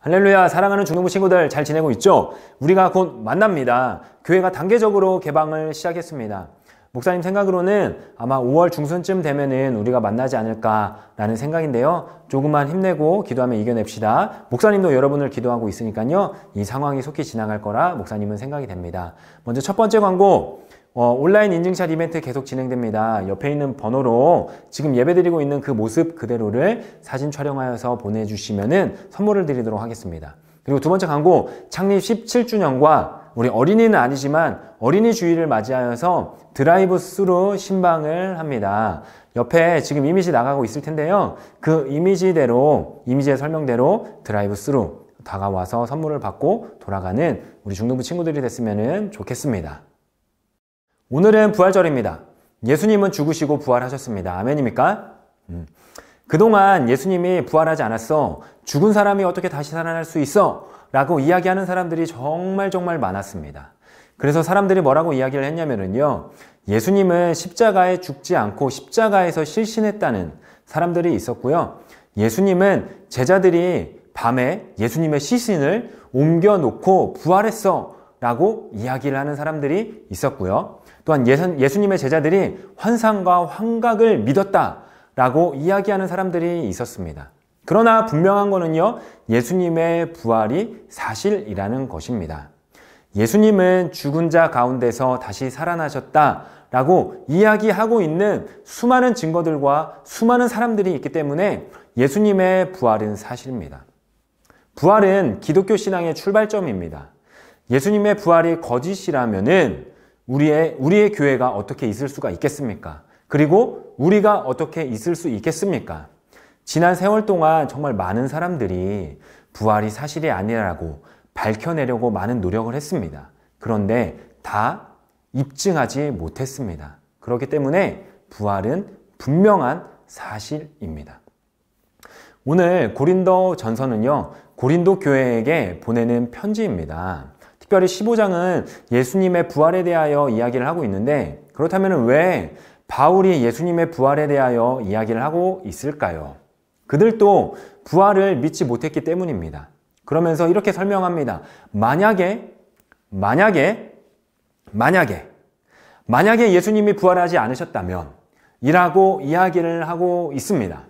할렐루야, 사랑하는 중동부 친구들 잘 지내고 있죠? 우리가 곧 만납니다. 교회가 단계적으로 개방을 시작했습니다. 목사님 생각으로는 아마 5월 중순쯤 되면은 우리가 만나지 않을까라는 생각인데요. 조금만 힘내고 기도하며 이겨냅시다. 목사님도 여러분을 기도하고 있으니까요. 이 상황이 속히 지나갈 거라 목사님은 생각이 됩니다. 먼저 첫 번째 광고. 온라인 인증샷 이벤트 계속 진행됩니다. 옆에 있는 번호로 지금 예배드리고 있는 그 모습 그대로를 사진 촬영하여서 보내주시면은 선물을 드리도록 하겠습니다. 그리고 두 번째 광고, 창립 17주년과 우리 어린이는 아니지만 어린이 주일을 맞이하여서 드라이브 스루 신방을 합니다. 옆에 지금 이미지 나가고 있을 텐데요. 그 이미지대로, 이미지의 설명대로 드라이브 스루 다가와서 선물을 받고 돌아가는 우리 중동부 친구들이 됐으면 좋겠습니다. 오늘은 부활절입니다. 예수님은 죽으시고 부활하셨습니다. 아멘입니까? 그동안 예수님이 부활하지 않았어. 죽은 사람이 어떻게 다시 살아날 수 있어? 라고 이야기하는 사람들이 정말 많았습니다. 그래서 사람들이 뭐라고 이야기를 했냐면요. 예수님은 십자가에 죽지 않고 십자가에서 실신했다는 사람들이 있었고요. 예수님은 제자들이 밤에 예수님의 시신을 옮겨놓고 부활했어 라고 이야기를 하는 사람들이 있었고요. 또한 예수님의 제자들이 환상과 환각을 믿었다 라고 이야기하는 사람들이 있었습니다. 그러나 분명한 거는요, 예수님의 부활이 사실이라는 것입니다. 예수님은 죽은 자 가운데서 다시 살아나셨다 라고 이야기하고 있는 수많은 증거들과 수많은 사람들이 있기 때문에 예수님의 부활은 사실입니다. 부활은 기독교 신앙의 출발점입니다. 예수님의 부활이 거짓이라면은 우리의 교회가 어떻게 있을 수가 있겠습니까? 그리고 우리가 어떻게 있을 수 있겠습니까? 지난 세월 동안 정말 많은 사람들이 부활이 사실이 아니라고 밝혀내려고 많은 노력을 했습니다. 그런데 다 입증하지 못했습니다. 그렇기 때문에 부활은 분명한 사실입니다. 오늘 고린도 전서는요, 고린도 교회에게 보내는 편지입니다. 특별히 15장은 예수님의 부활에 대하여 이야기를 하고 있는데, 그렇다면 왜 바울이 예수님의 부활에 대하여 이야기를 하고 있을까요? 그들도 부활을 믿지 못했기 때문입니다. 그러면서 이렇게 설명합니다. 만약에 예수님이 부활하지 않으셨다면 이라고 이야기를 하고 있습니다.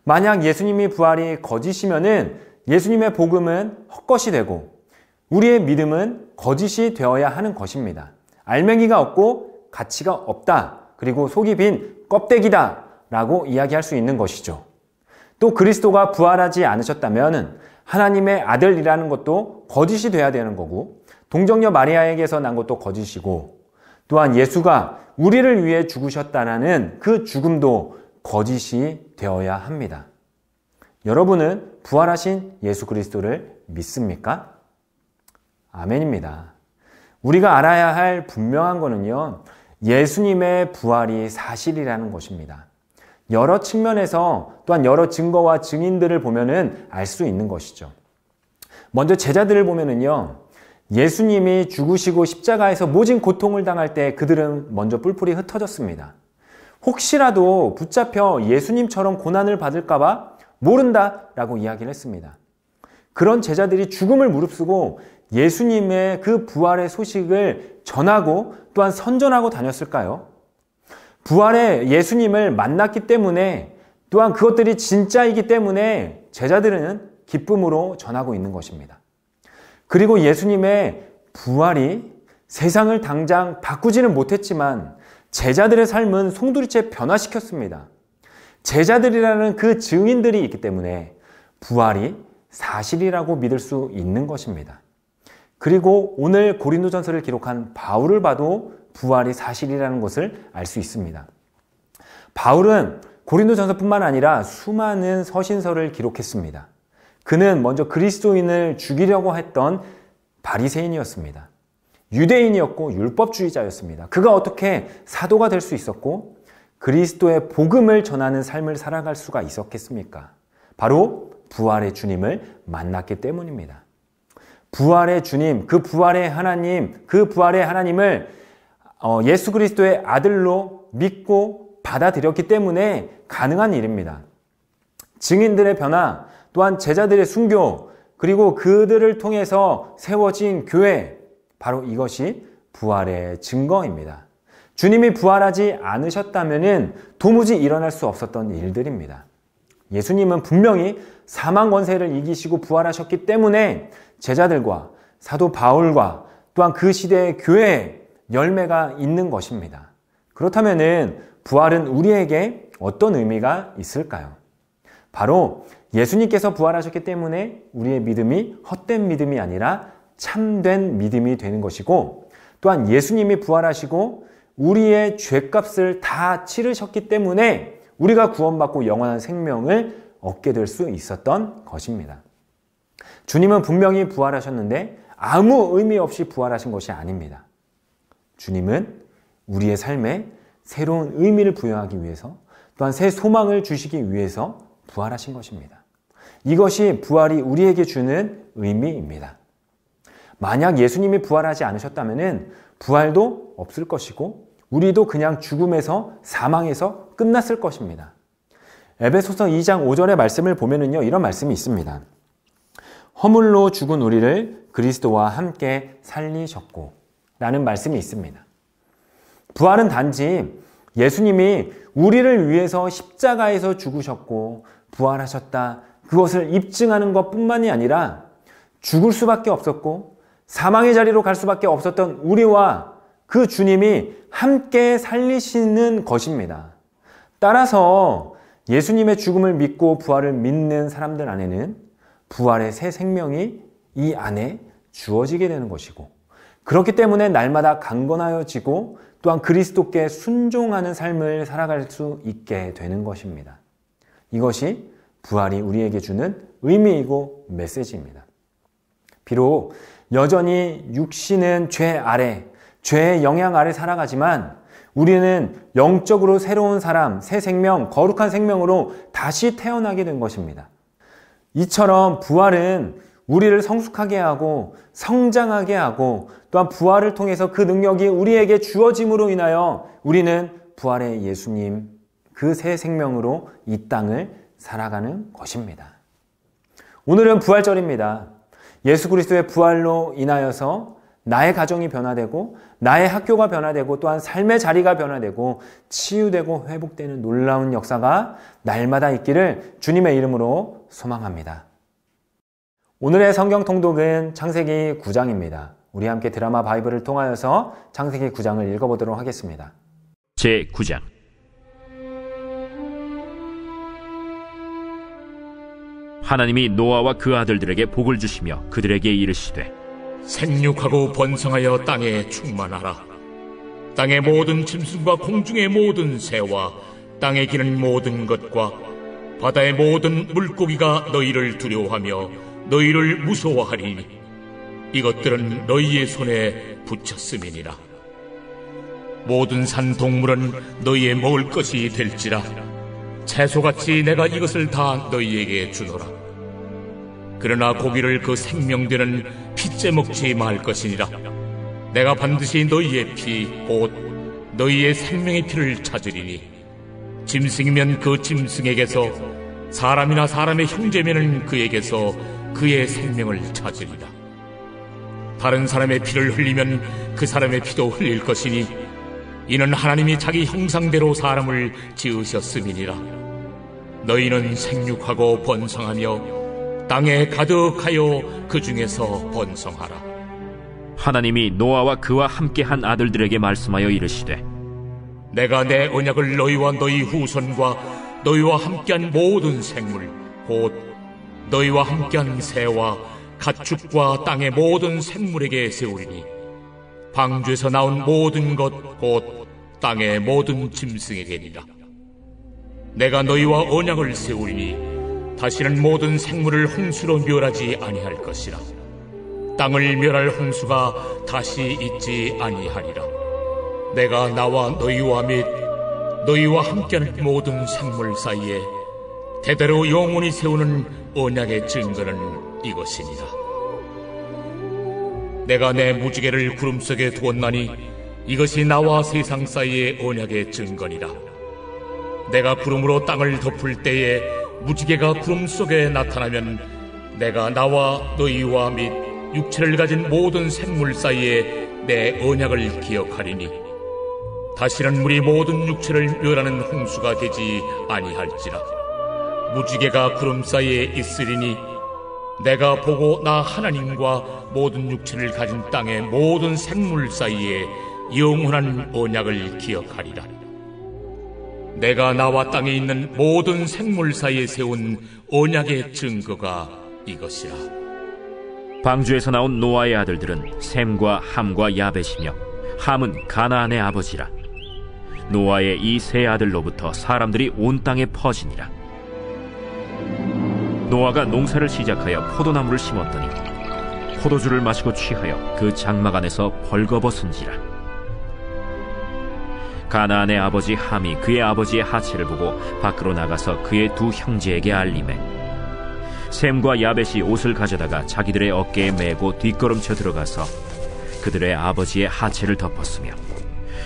만약 예수님이 부활이 거짓이면은 예수님의 복음은 헛것이 되고 우리의 믿음은 거짓이 되어야 하는 것입니다. 알맹이가 없고 가치가 없다. 그리고 속이 빈 껍데기다 라고 이야기할 수 있는 것이죠. 또 그리스도가 부활하지 않으셨다면 하나님의 아들이라는 것도 거짓이 돼야 되는 거고, 동정녀 마리아에게서 난 것도 거짓이고, 또한 예수가 우리를 위해 죽으셨다는 그 죽음도 거짓이 되어야 합니다. 여러분은 부활하신 예수 그리스도를 믿습니까? 아멘입니다. 우리가 알아야 할 분명한 거는요, 예수님의 부활이 사실이라는 것입니다. 여러 측면에서 또한 여러 증거와 증인들을 보면은 알 수 있는 것이죠. 먼저 제자들을 보면은요, 예수님이 죽으시고 십자가에서 모진 고통을 당할 때 그들은 먼저 뿔뿔이 흩어졌습니다. 혹시라도 붙잡혀 예수님처럼 고난을 받을까봐 모른다라고 이야기를 했습니다. 그런 제자들이 죽음을 무릅쓰고 예수님의 그 부활의 소식을 전하고 또한 선전하고 다녔을까요? 부활의 예수님을 만났기 때문에, 또한 그것들이 진짜이기 때문에 제자들은 기쁨으로 전하고 있는 것입니다. 그리고 예수님의 부활이 세상을 당장 바꾸지는 못했지만 제자들의 삶은 송두리째 변화시켰습니다. 제자들이라는 그 증인들이 있기 때문에 부활이 사실이라고 믿을 수 있는 것입니다. 그리고 오늘 고린도전서를 기록한 바울을 봐도 부활이 사실이라는 것을 알 수 있습니다. 바울은 고린도전서뿐만 아니라 수많은 서신서를 기록했습니다. 그는 먼저 그리스도인을 죽이려고 했던 바리새인이었습니다. 유대인이었고 율법주의자였습니다. 그가 어떻게 사도가 될 수 있었고 그리스도의 복음을 전하는 삶을 살아갈 수가 있었겠습니까? 바로 부활의 주님을 만났기 때문입니다. 부활의 주님, 그 부활의 하나님을 예수 그리스도의 아들로 믿고 받아들였기 때문에 가능한 일입니다. 증인들의 변화, 또한 제자들의 순교, 그리고 그들을 통해서 세워진 교회, 바로 이것이 부활의 증거입니다. 주님이 부활하지 않으셨다면 도무지 일어날 수 없었던 일들입니다. 예수님은 분명히 사망 권세를 이기시고 부활하셨기 때문에 제자들과 사도 바울과 또한 그 시대의 교회에 열매가 있는 것입니다. 그렇다면 부활은 우리에게 어떤 의미가 있을까요? 바로 예수님께서 부활하셨기 때문에 우리의 믿음이 헛된 믿음이 아니라 참된 믿음이 되는 것이고, 또한 예수님이 부활하시고 우리의 죄값을 다 치르셨기 때문에 우리가 구원받고 영원한 생명을 얻게 될 수 있었던 것입니다. 주님은 분명히 부활하셨는데 아무 의미 없이 부활하신 것이 아닙니다. 주님은 우리의 삶에 새로운 의미를 부여하기 위해서, 또한 새 소망을 주시기 위해서 부활하신 것입니다. 이것이 부활이 우리에게 주는 의미입니다. 만약 예수님이 부활하지 않으셨다면 부활도 없을 것이고 우리도 그냥 죽음에서 사망에서 끝났을 것입니다. 에베소서 2장 5절의 말씀을 보면은요, 이런 말씀이 있습니다. 허물로 죽은 우리를 그리스도와 함께 살리셨고 라는 말씀이 있습니다. 부활은 단지 예수님이 우리를 위해서 십자가에서 죽으셨고 부활하셨다, 그것을 입증하는 것뿐만이 아니라 죽을 수밖에 없었고 사망의 자리로 갈 수밖에 없었던 우리와 그 주님이 함께 살리시는 것입니다. 따라서 예수님의 죽음을 믿고 부활을 믿는 사람들 안에는 부활의 새 생명이 이 안에 주어지게 되는 것이고, 그렇기 때문에 날마다 강건하여지고 또한 그리스도께 순종하는 삶을 살아갈 수 있게 되는 것입니다. 이것이 부활이 우리에게 주는 의미이고 메시지입니다. 비록 여전히 육신은 죄 아래, 죄의 영향 아래 살아가지만 우리는 영적으로 새로운 사람, 새 생명, 거룩한 생명으로 다시 태어나게 된 것입니다. 이처럼 부활은 우리를 성숙하게 하고 성장하게 하고 또한 부활을 통해서 그 능력이 우리에게 주어짐으로 인하여 우리는 부활의 예수님, 그 새 생명으로 이 땅을 살아가는 것입니다. 오늘은 부활절입니다. 예수 그리스도의 부활로 인하여서 나의 가정이 변화되고 나의 학교가 변화되고 또한 삶의 자리가 변화되고 치유되고 회복되는 놀라운 역사가 날마다 있기를 주님의 이름으로 소망합니다. 오늘의 성경 통독은 창세기 9장입니다. 우리 함께 드라마 바이블을 통하여서 창세기 9장을 읽어보도록 하겠습니다. 제9장. 하나님이 노아와 그 아들들에게 복을 주시며 그들에게 이르시되 생육하고 번성하여 땅에 충만하라. 땅의 모든 짐승과 공중의 모든 새와 땅에 기는 모든 것과 바다의 모든 물고기가 너희를 두려워하며 너희를 무서워하리니 이것들은 너희의 손에 붙였음이니라. 모든 산 동물은 너희의 먹을 것이 될지라. 채소같이 내가 이것을 다 너희에게 주노라. 그러나 고기를 그 생명되는 피째 먹지 말 것이니라. 내가 반드시 너희의 피 곧 너희의 생명의 피를 찾으리니 짐승이면 그 짐승에게서 사람이나 사람의 형제면은 그에게서 그의 생명을 찾으리라. 다른 사람의 피를 흘리면 그 사람의 피도 흘릴 것이니 이는 하나님이 자기 형상대로 사람을 지으셨음이니라. 너희는 생육하고 번성하며 땅에 가득하여 그 중에서 번성하라. 하나님이 노아와 그와 함께한 아들들에게 말씀하여 이르시되 내가 내 언약을 너희와 너희 후손과 너희와 함께한 모든 생물 곧 너희와 함께한 새와 가축과 땅의 모든 생물에게 세우리니 방주에서 나온 모든 것 곧 땅의 모든 짐승에게니라. 내가 너희와 언약을 세우리니 다시는 모든 생물을 홍수로 멸하지 아니할 것이라. 땅을 멸할 홍수가 다시 있지 아니하리라. 내가 나와 너희와 및 너희와 함께하는 모든 생물 사이에 대대로 영원히 세우는 언약의 증거는 이것이니라. 내가 내 무지개를 구름 속에 두었나니 이것이 나와 세상 사이의 언약의 증거니라. 내가 구름으로 땅을 덮을 때에 무지개가 구름 속에 나타나면 내가 나와 너희와 및 육체를 가진 모든 생물 사이에 내 언약을 기억하리니 다시는 우리 모든 육체를 멸하는 홍수가 되지 아니할지라. 무지개가 구름 사이에 있으리니 내가 보고 나 하나님과 모든 육체를 가진 땅의 모든 생물 사이에 영원한 언약을 기억하리라. 내가 나와 땅에 있는 모든 생물 사이에 세운 언약의 증거가 이것이라. 방주에서 나온 노아의 아들들은 셈과 함과 야벳이며 함은 가나안의 아버지라. 노아의 이 세 아들로부터 사람들이 온 땅에 퍼지니라. 노아가 농사를 시작하여 포도나무를 심었더니 포도주를 마시고 취하여 그 장막 안에서 벌거벗은지라. 가나안의 아버지 함이 그의 아버지의 하체를 보고 밖으로 나가서 그의 두 형제에게 알리매 셈과 야벳이 옷을 가져다가 자기들의 어깨에 메고 뒷걸음쳐 들어가서 그들의 아버지의 하체를 덮었으며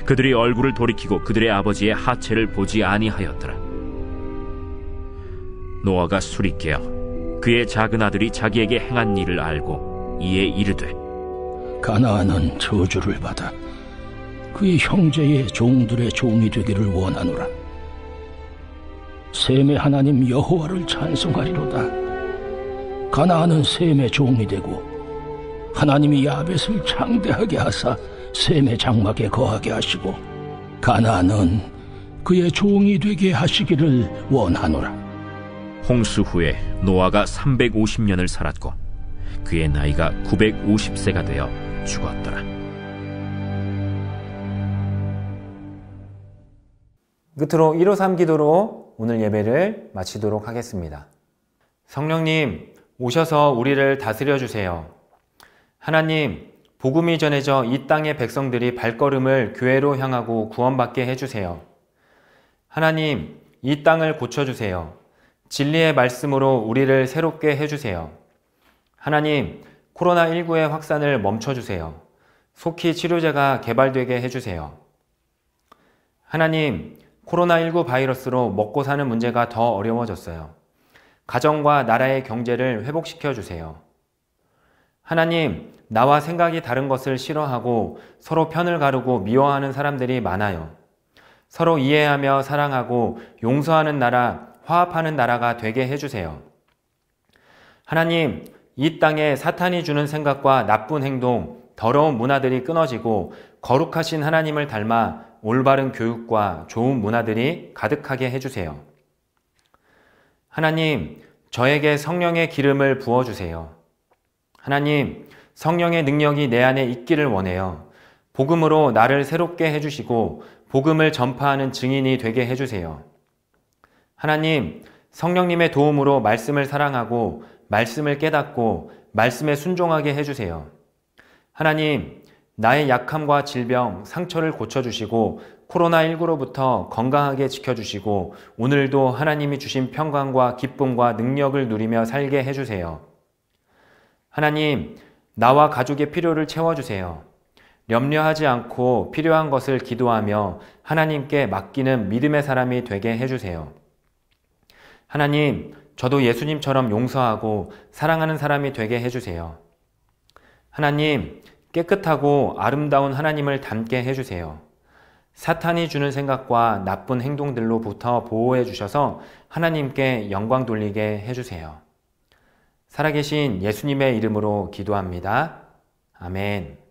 그들이 얼굴을 돌이키고 그들의 아버지의 하체를 보지 아니하였더라. 노아가 술이 깨어 그의 작은 아들이 자기에게 행한 일을 알고 이에 이르되 가나안은 저주를 받아 그의 형제의 종들의 종이 되기를 원하노라. 셈의 하나님 여호와를 찬송하리로다. 가나안은 셈의 종이 되고 하나님이 야벳을 창대하게 하사 셈의 장막에 거하게 하시고 가나안은 그의 종이 되게 하시기를 원하노라. 홍수 후에 노아가 350년을 살았고 그의 나이가 950세가 되어 죽었더라. 끝으로 153 기도로 오늘 예배를 마치도록 하겠습니다. 성령님, 오셔서 우리를 다스려 주세요. 하나님, 복음이 전해져 이 땅의 백성들이 발걸음을 교회로 향하고 구원받게 해주세요. 하나님, 이 땅을 고쳐주세요. 진리의 말씀으로 우리를 새롭게 해주세요. 하나님, 코로나19의 확산을 멈춰주세요. 속히 치료제가 개발되게 해주세요. 하나님, 코로나19 바이러스로 먹고 사는 문제가 더 어려워졌어요. 가정과 나라의 경제를 회복시켜 주세요. 하나님, 나와 생각이 다른 것을 싫어하고 서로 편을 가르고 미워하는 사람들이 많아요. 서로 이해하며 사랑하고 용서하는 나라, 화합하는 나라가 되게 해주세요. 하나님, 이 땅에 사탄이 주는 생각과 나쁜 행동, 더러운 문화들이 끊어지고 거룩하신 하나님을 닮아 올바른 교육과 좋은 문화들이 가득하게 해주세요. 하나님, 저에게 성령의 기름을 부어주세요. 하나님, 성령의 능력이 내 안에 있기를 원해요. 복음으로 나를 새롭게 해주시고 복음을 전파하는 증인이 되게 해주세요. 하나님, 성령님의 도움으로 말씀을 사랑하고 말씀을 깨닫고 말씀에 순종하게 해주세요. 하나님, 나의 약함과 질병, 상처를 고쳐주시고 코로나19로부터 건강하게 지켜주시고 오늘도 하나님이 주신 평강과 기쁨과 능력을 누리며 살게 해주세요. 하나님, 나와 가족의 필요를 채워주세요. 염려하지 않고 필요한 것을 기도하며 하나님께 맡기는 믿음의 사람이 되게 해주세요. 하나님, 저도 예수님처럼 용서하고 사랑하는 사람이 되게 해주세요. 하나님, 깨끗하고 아름다운 하나님을 닮게 해주세요. 사탄이 주는 생각과 나쁜 행동들로부터 보호해 주셔서 하나님께 영광 돌리게 해주세요. 살아계신 예수님의 이름으로 기도합니다. 아멘.